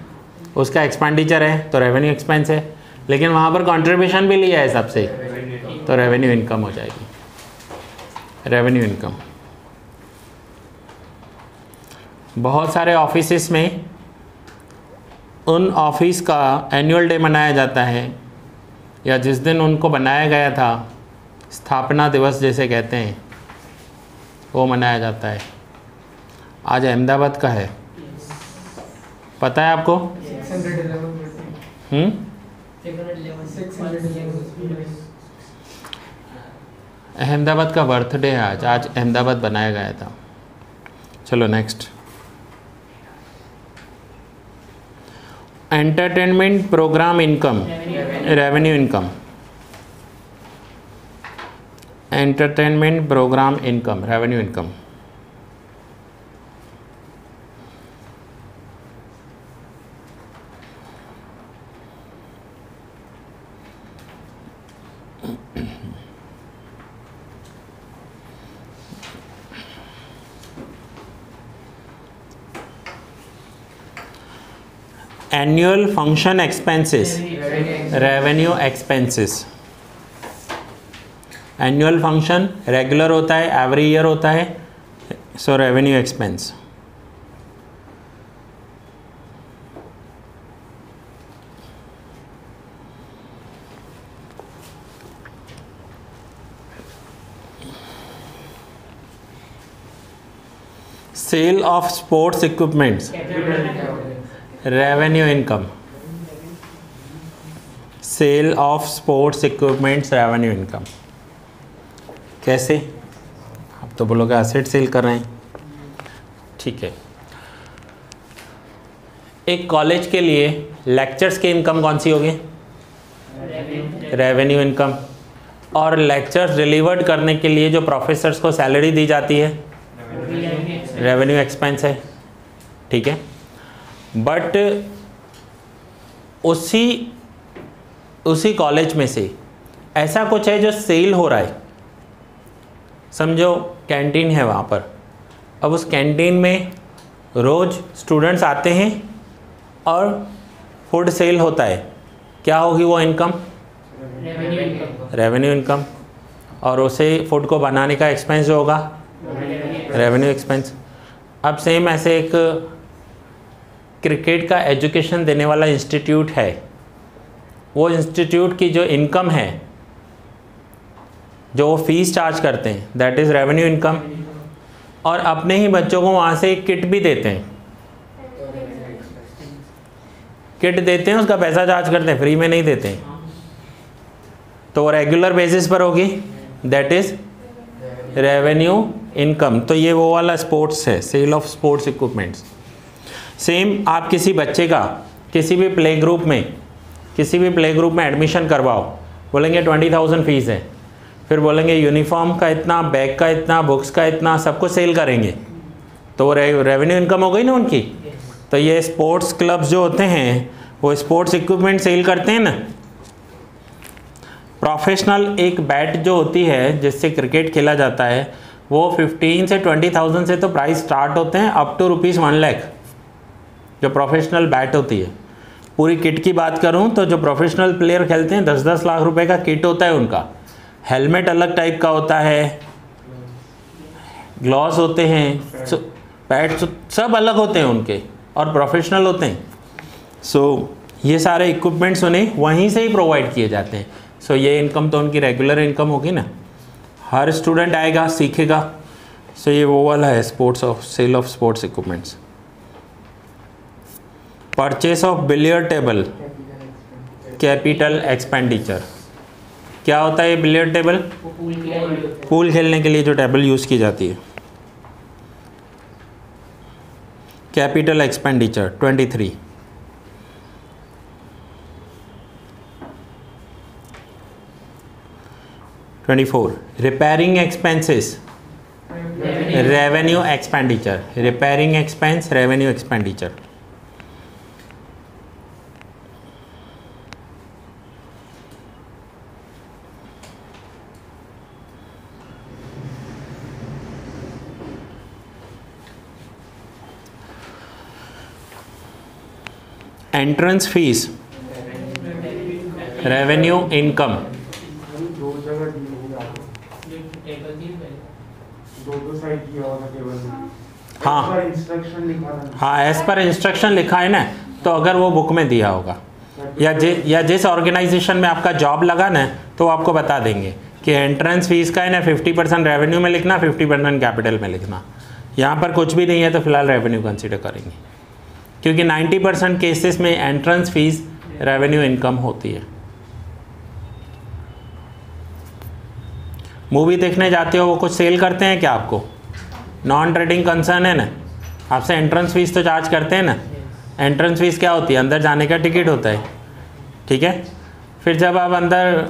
उसका एक्सपेंडिचर है तो रेवेन्यू एक्सपेंस है, लेकिन वहाँ पर कंट्रीब्यूशन भी लिया है सबसे तो रेवेन्यू इनकम हो जाएगी, रेवेन्यू इनकम। बहुत सारे ऑफिसेस में उन ऑफिस का एनुअल डे मनाया जाता है, या जिस दिन उनको बनाया गया था, स्थापना दिवस जैसे कहते हैं, वो मनाया जाता है। आज अहमदाबाद का है, पता है आपको? अहमदाबाद का बर्थडे है आज, आज अहमदाबाद बनाया गया था। चलो next, entertainment programme income, revenue income, entertainment programme income, revenue income. Annual function expenses, revenue expenses. Annual function regular होता है, एवरी ईयर होता है, so revenue expense. Sale of sports equipments, revenue income. Sale of sports equipments, revenue income. कैसे? आप तो बोलोगे asset cell कर रहे हैं, ठीक है। एक कॉलेज के लिए लेक्चर्स की इनकम कौन सी होगी? Revenue income. और लेक्चर्स डिलीवर्ड करने के लिए जो प्रोफेसर्स को सैलरी दी जाती है, रेवेन्यू एक्सपेंस है, ठीक है। बट उसी कॉलेज में से ऐसा कुछ है जो सेल हो रहा है, समझो कैंटीन है वहाँ पर, अब उस कैंटीन में रोज़ स्टूडेंट्स आते हैं और फूड सेल होता है, क्या होगी वो इनकम? Revenue income. और उसे फूड को बनाने का एक्सपेंस जो होगा, रेवेन्यू एक्सपेंस। अब सेम ऐसे एक क्रिकेट का एजुकेशन देने वाला इंस्टीट्यूट है, वो इंस्टीट्यूट की जो इनकम है, जो वो फीस चार्ज करते हैं, दैट इज़ रेवेन्यू इनकम। और अपने ही बच्चों को वहाँ से किट भी देते हैं, किट देते हैं, उसका पैसा चार्ज करते हैं, फ्री में नहीं देते हैं, तो वो रेगुलर बेसिस पर होगी, दैट इज़ रेवेन्यू इनकम। तो ये वो वाला स्पोर्ट्स है, sale of sports equipments. Same आप किसी बच्चे का किसी भी प्ले ग्रुप में एडमिशन करवाओ, बोलेंगे 20,000 फीस है, फिर बोलेंगे यूनिफॉर्म का इतना, बैग का इतना, बुक्स का इतना, सब कुछ सेल करेंगे, तो रेवेन्यू इनकम हो गई ना उनकी। तो ये स्पोर्ट्स क्लब्स जो होते हैं वो स्पोर्ट्स इक्विपमेंट सेल करते हैं ना, प्रोफेशनल एक बैट जो होती है जिससे क्रिकेट खेला जाता है वो 15 से 20,000 से तो प्राइस स्टार्ट होते हैं अप टू ₹1,00,000 जो प्रोफेशनल बैट होती है। पूरी किट की बात करूं तो जो प्रोफेशनल प्लेयर खेलते हैं 10-10 लाख रुपए का किट होता है उनका। हेलमेट अलग टाइप का होता है, ग्लव्स होते हैं, पैड्स सब अलग होते हैं उनके और प्रोफेशनल होते हैं। ये सारे इक्विपमेंट्स उन्हें वहीं से ही प्रोवाइड किए जाते हैं। ये इनकम तो उनकी रेगुलर इनकम होगी ना, हर स्टूडेंट आएगा सीखेगा। ये वो वाला है sale of sports equipments. Purchase of billiard table capital expenditure. क्या होता है ये बिलियर्ड टेबल? पूल खेलने के लिए जो टेबल यूज़ की जाती है। Capital expenditure 23। Repairing expenses revenue expenditure. Repairing expense revenue expenditure. Entrance fees revenue income. दो जगह दी होगी आपको, दो साइड किया होगा टेबल। हाँ इंस्ट्रक्शन लिखा था। हाँ, एज पर इंस्ट्रक्शन लिखा है ना, तो अगर वो बुक में दिया होगा या जिस ऑर्गेनाइजेशन में आपका जॉब लगा ना तो वो आपको बता देंगे कि एंट्रेंस फीस का है ना 50% रेवेन्यू में लिखना, 50% कैपिटल में लिखना। यहाँ पर कुछ भी नहीं है तो फिलहाल रेवेन्यू कंसीडर करेंगे, क्योंकि 90% केसेस में एंट्रेंस फीस रेवेन्यू इनकम होती है। मूवी देखने जाते हो वो कुछ सेल करते हैं क्या आपको? नॉन ट्रेडिंग कंसर्न है ना, आपसे एंट्रेंस फीस तो चार्ज करते हैं ना। एंट्रेंस फीस क्या होती है? अंदर जाने का टिकट होता है, ठीक है। फिर जब आप अंदर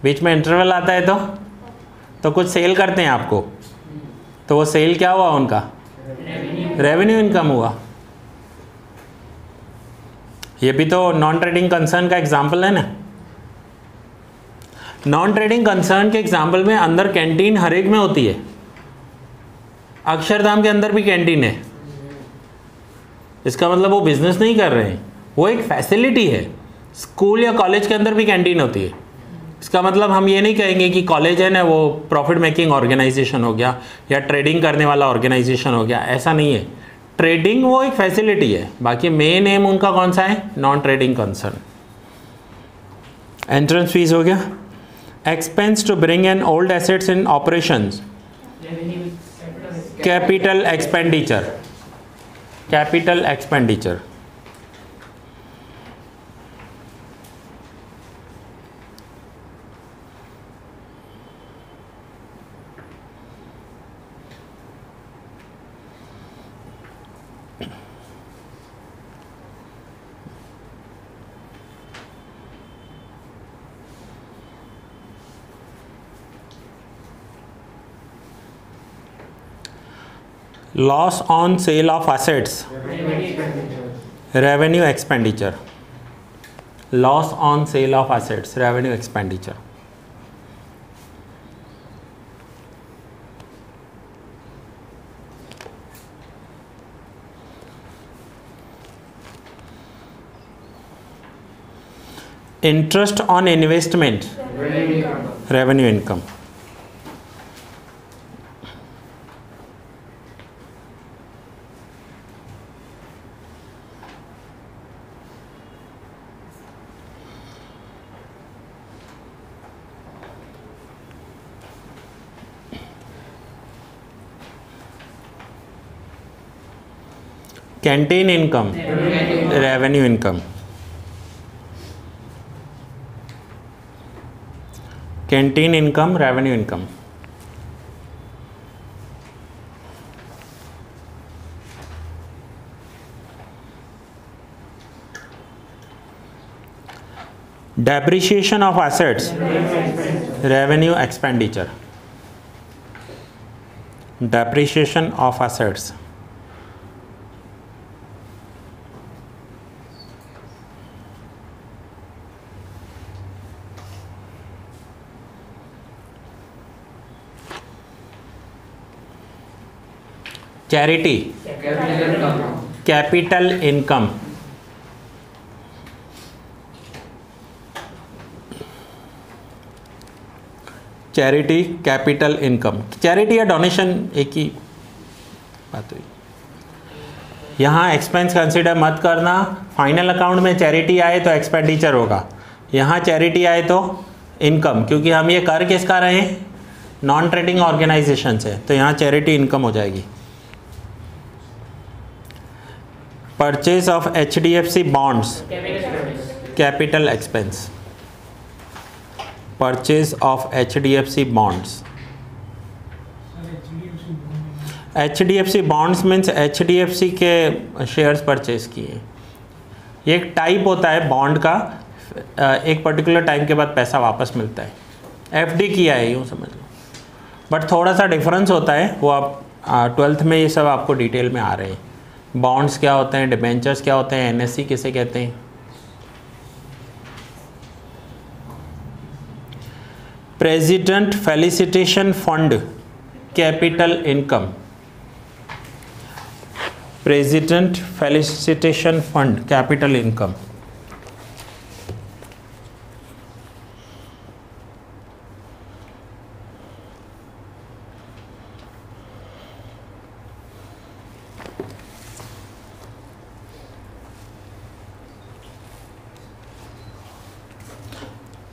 बीच में इंटरवल आता है तो कुछ सेल करते हैं आपको, तो वो सेल क्या हुआ? उनका रेवेन्यू इनकम हुआ। ये भी तो नॉन ट्रेडिंग कंसर्न का एग्जाम्पल है ना। नॉन ट्रेडिंग कंसर्न के एग्जाम्पल में अंदर कैंटीन हर एक में होती है। अक्षरधाम के अंदर भी कैंटीन है, इसका मतलब वो बिजनेस नहीं कर रहे हैं, वो एक फैसिलिटी है। स्कूल या कॉलेज के अंदर भी कैंटीन होती है, इसका मतलब हम ये नहीं कहेंगे कि कॉलेज है ना वो प्रॉफिट मेकिंग ऑर्गेनाइजेशन हो गया या ट्रेडिंग करने वाला ऑर्गेनाइजेशन हो गया, ऐसा नहीं है। ट्रेडिंग वो एक फैसिलिटी है, बाकी मेन एम उनका कौन सा है? Non trading concern. Entrance fees हो गया। Expense to bring an old assets in operations capital expenditure. Capital expenditure loss on sale of assets revenue expenditure. Loss on sale of assets revenue expenditure. Interest on investment revenue income. Canteen income revenue income. Canteen income revenue income. Depreciation of assets revenue expenditure. Depreciation of assets. Charity, capital income, charity capital income. Charity या donation एक ही बात हुई। यहाँ expense consider मत करना, final account में charity आए तो एक्सपेंडिचर होगा, यहाँ चैरिटी आए तो इनकम, क्योंकि हम ये कर किसका रहे हैं, नॉन ट्रेडिंग ऑर्गेनाइजेशन से, तो यहाँ चैरिटी इनकम हो जाएगी। Purchase of HDFC bonds, capital expense, purchase of HDFC bonds. HDFC bonds means HDFC के शेयर्स परचेज किए। ये एक टाइप होता है बॉन्ड का, एक पर्टिकुलर टाइम के बाद पैसा वापस मिलता है। FD किया है यूँ समझ लो, बट थोड़ा सा डिफरेंस होता है, वो आप 12th में ये सब आपको डिटेल में आ रहे हैं। बॉन्ड्स क्या होते हैं, डिबेंचर्स क्या होते हैं, NSE किसे कहते हैं। President felicitation fund, capital income, president felicitation fund, capital income.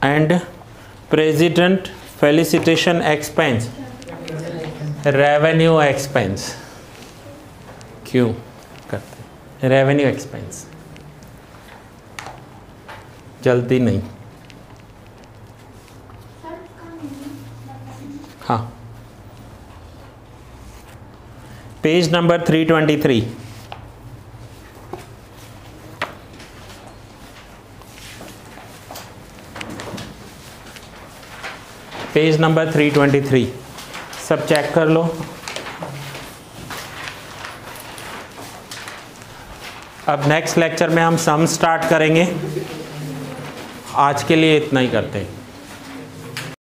And president felicitation expense, revenue expense. क्यों करते हैं रेवेन्यू एक्सपेंस, जल्दी नहीं। हाँ, पेज नंबर 323, पेज नंबर 323, सब चेक कर लो। अब नेक्स्ट लेक्चर में हम सम स्टार्ट करेंगे। आज के लिए इतना ही करते हैं।